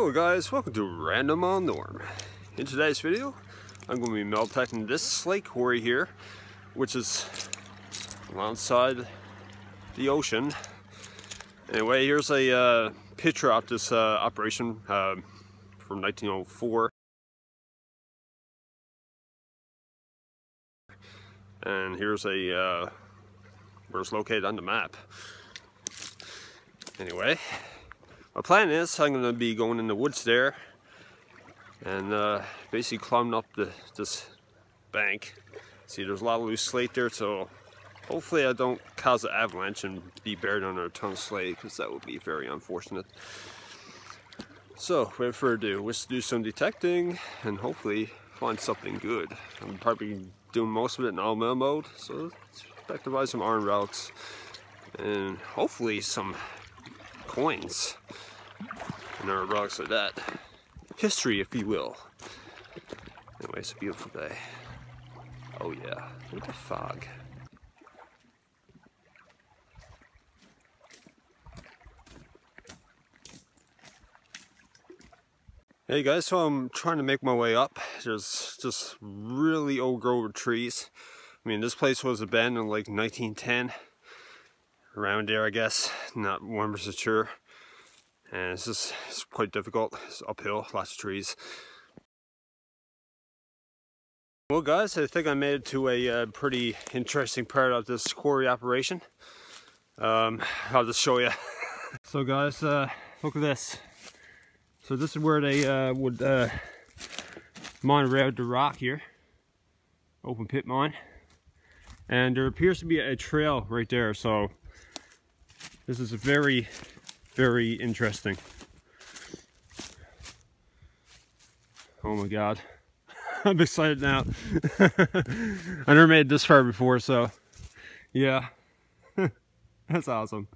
Hello guys, welcome to Random on Norm. In today's video, I'm going to be metal detecting this slate quarry here, which is alongside the ocean. Anyway, here's a picture of this operation from 1904. And here's where it's located on the map. Anyway, my plan is I'm going to be going in the woods there and basically climbing up this bank. See, there's a lot of loose slate there, so hopefully I don't cause an avalanche and be buried under a ton of slate, because that would be very unfortunate. So, without further ado, let's do some detecting and hopefully find something good. I'm probably doing most of it in all mill mode, so expect to buy some iron relics and hopefully some coins and other relics like that. History, if you will. Anyway, it's a beautiful day. Oh yeah, look at the fog. Hey guys, so I'm trying to make my way up. There's just really old growth trees. I mean, this place was abandoned in like 1910. Around there, I guess. Not 100% sure. And it's quite difficult. It's uphill, lots of trees. Well guys, I think I made it to a pretty interesting part of this quarry operation. I'll just show you. So guys, look at this. So this is where they would mine around the rock here. Open pit mine. And there appears to be a trail right there, so this is very, very interesting. Oh my god. I'm excited now. I never made it this far before, so yeah. That's awesome.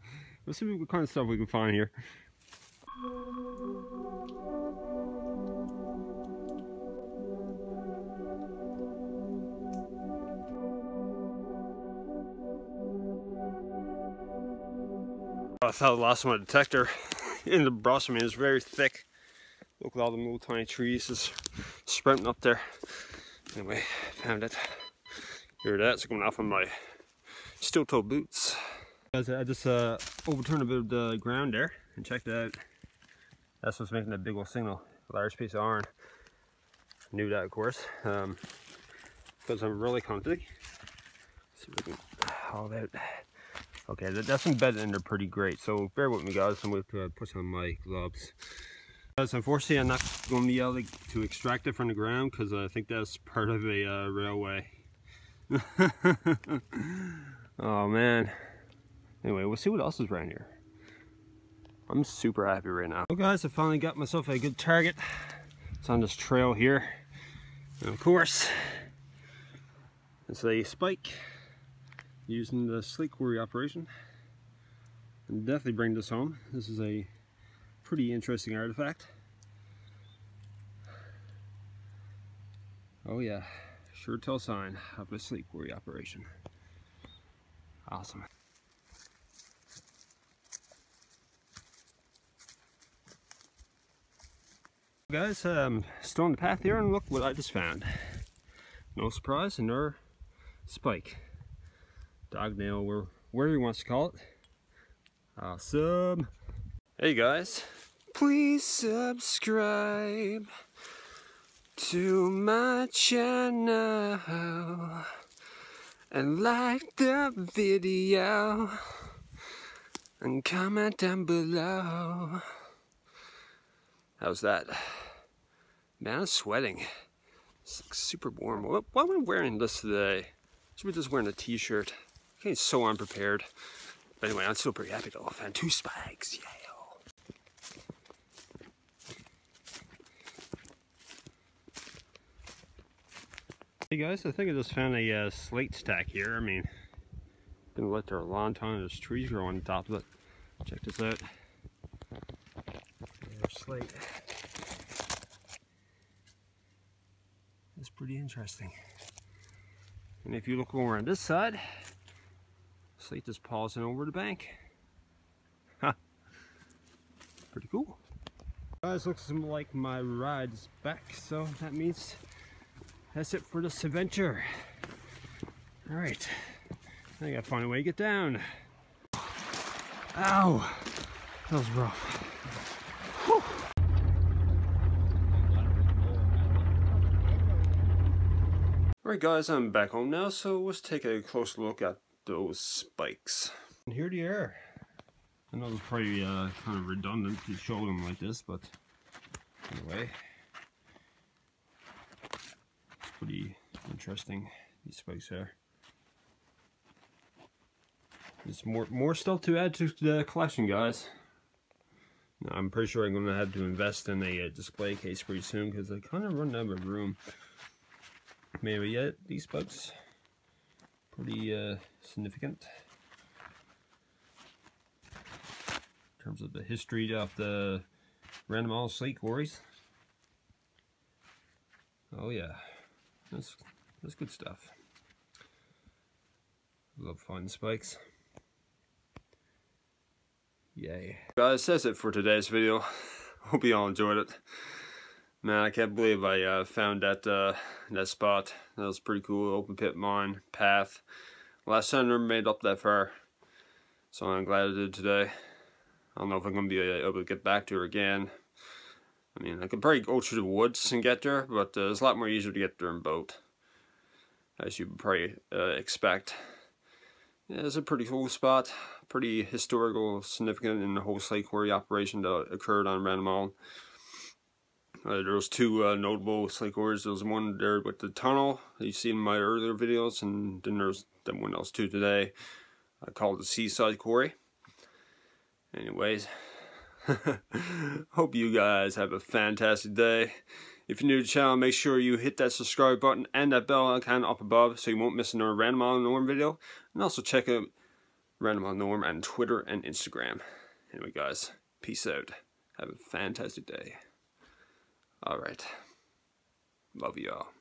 Let's see what kind of stuff we can find here. I thought I lost my detector in the brush. I mean, it's very thick. Look at all the little tiny trees just sprouting up there. Anyway, found it. Here it is, coming off of my steel-toe boots. Guys, I just overturned a bit of the ground there and checked it out. That's what's making that big old signal. A large piece of iron. Knew that, of course, because I'm really comfy. See if we can haul it out. Okay, that's embedded in there pretty great, so bear with me guys. I'm going to put on my gloves. Guys, unfortunately I'm not going to be able to extract it from the ground, because I think that's part of a railway. Oh man. Anyway, we'll see what else is around here. I'm super happy right now. Well guys, I finally got myself a good target. It's on this trail here. And of course, it's a spike using the slate quarry operation. And definitely bring this home. This is a pretty interesting artifact. Oh yeah, sure tell sign of a slate quarry operation. Awesome. Guys, still on the path here, and look what I just found. No surprise, another spike. Dog nail, or whatever he wants to call it. Awesome. Hey guys, please subscribe to my channel and like the video and comment down below. How's that? Man, I'm sweating. It's like super warm. Why am I wearing this today? Should be just wearing a t-shirt. Okay, it's so unprepared. But anyway, I'm still pretty happy though. I found 2 spikes. Yeah. Hey guys, I think I just found a slate stack here. I mean, been lit there a long time. There's trees growing on top of it. Check this out. There's slate. It's pretty interesting. And if you look over on this side, slate just pausing over the bank. Huh. Pretty cool. Guys, looks like my ride's back, so that means that's it for this adventure. Alright, I gotta find a way to get down. Ow! That was rough. Whew. Alright guys, I'm back home now, so let's take a closer look at those spikes. And here they are. I know it's probably kind of redundant to show them like this, but anyway, it's pretty interesting, these spikes are. There's more stuff to add to the collection, guys. Now, I'm pretty sure I'm going to have to invest in a display case pretty soon because I kind of run out of room. Maybe yet these spikes pretty significant in terms of the history of the Random Isle slate quarries. Oh yeah, that's good stuff. Love finding spikes. Yay. Guys, that's it for today's video. Hope you all enjoyed it. Man, I can't believe I found that spot. That was pretty cool. Open pit mine path. Last time I never made up that far, so I'm glad I did today. I don't know if I'm going to be able to get back to her again. I mean, I could probably go through the woods and get there, but it's a lot more easier to get there in boat, as you would probably expect. Yeah, it's a pretty cool spot. Pretty historical, significant in the whole slate quarry operation that occurred on Random Isle. There was two notable slate quarries. There was one there with the tunnel that you've seen in my earlier videos, and then there's that one else too today. I called the Seaside Quarry. Anyways, hope you guys have a fantastic day. If you're new to the channel, make sure you hit that subscribe button and that bell icon up above so you won't miss another Random Isle Norm video. And also check out Random Isle Norm on Twitter and Instagram. Anyway guys, peace out. Have a fantastic day. Alright. Love you all.